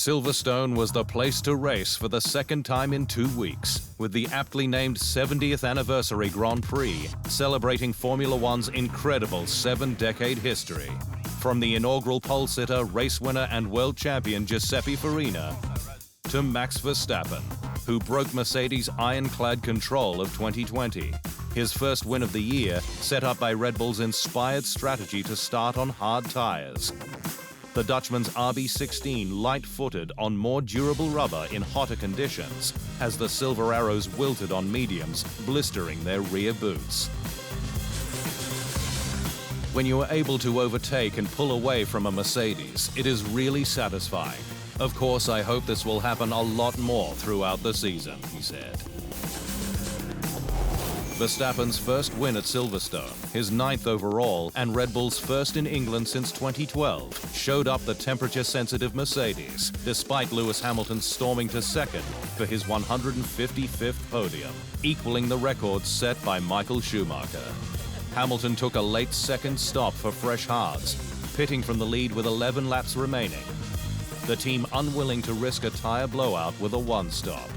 Silverstone was the place to race for the second time in 2 weeks, with the aptly named 70th Anniversary Grand Prix celebrating Formula One's incredible 7-decade history. From the inaugural pole sitter, race winner and world champion Giuseppe Farina to Max Verstappen, who broke Mercedes' ironclad control of 2020. His first win of the year, set up by Red Bull's inspired strategy to start on hard tires. The Dutchman's RB16 light-footed on more durable rubber in hotter conditions as the Silver Arrows wilted on mediums, blistering their rear boots. When you are able to overtake and pull away from a Mercedes, it is really satisfying. Of course, I hope this will happen a lot more throughout the season, he said. Verstappen's first win at Silverstone, his 9th overall, and Red Bull's first in England since 2012, showed up the temperature-sensitive Mercedes, despite Lewis Hamilton storming to second for his 155th podium, equaling the record set by Michael Schumacher. Hamilton took a late second stop for fresh hards, pitting from the lead with 11 laps remaining. The team unwilling to risk a tire blowout with a one-stop.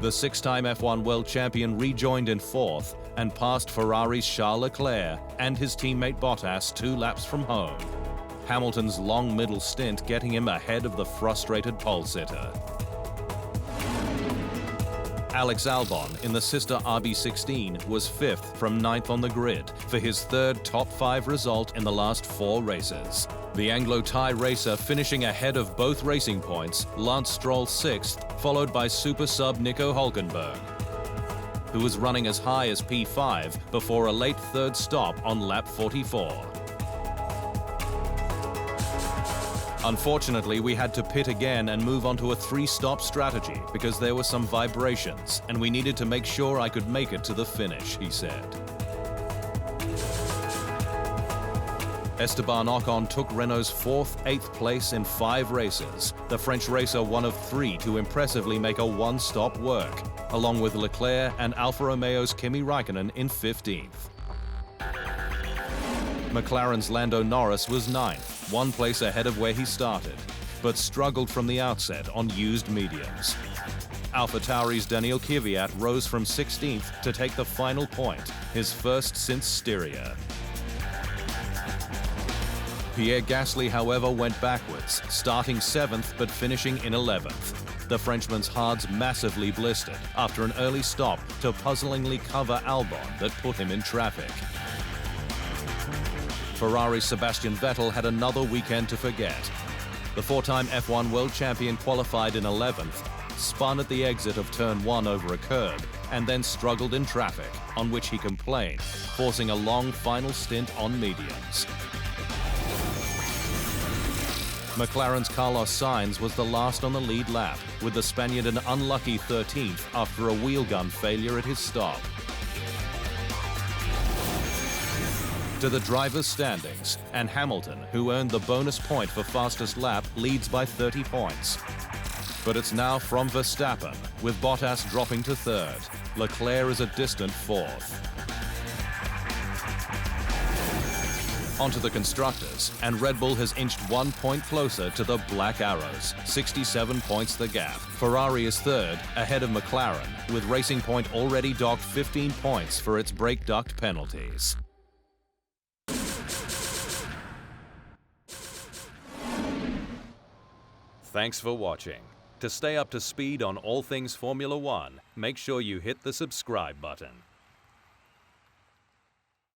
The 6-time F1 world champion rejoined in 4th and passed Ferrari's Charles Leclerc and his teammate Bottas 2 laps from home. Hamilton's long middle stint getting him ahead of the frustrated pole sitter. Alex Albon in the sister RB16 was 5th from 9th on the grid for his 3rd top 5 result in the last 4 races. The Anglo-Thai racer finishing ahead of both Racing Points, Lance Stroll 6th, followed by super sub Nico Hülkenberg, who was running as high as P5 before a late 3rd stop on lap 44. Unfortunately, we had to pit again and move on to a 3-stop strategy because there were some vibrations and we needed to make sure I could make it to the finish, he said. Esteban Ocon took Renault's 4th, 8th place in 5 races, the French racer one of 3 to impressively make a one-stop work, along with Leclerc and Alfa Romeo's Kimi Raikkonen in 15th. McLaren's Lando Norris was 9th, 1 place ahead of where he started, but struggled from the outset on used mediums. AlphaTauri's Daniil Kvyat rose from 16th to take the final point, his first since Styria. Pierre Gasly, however, went backwards, starting 7th but finishing in 11th. The Frenchman's hards massively blistered after an early stop to puzzlingly cover Albon that put him in traffic. Ferrari's Sebastian Vettel had another weekend to forget. The 4-time F1 world champion qualified in 11th, spun at the exit of turn 1 over a curb, and then struggled in traffic, on which he complained, forcing a long final stint on mediums. McLaren's Carlos Sainz was the last on the lead lap, with the Spaniard an unlucky 13th after a wheel gun failure at his stop. To the drivers' standings, and Hamilton, who earned the bonus point for fastest lap, leads by 30 points. But it's now from Verstappen, with Bottas dropping to 3rd. Leclerc is a distant 4th. Onto the constructors, and Red Bull has inched 1 point closer to the Black Arrows, 67 points the gap. Ferrari is 3rd, ahead of McLaren, with Racing Point already docked 15 points for its brake duct penalties. Thanks for watching. To stay up to speed on all things Formula One, make sure you hit the subscribe button.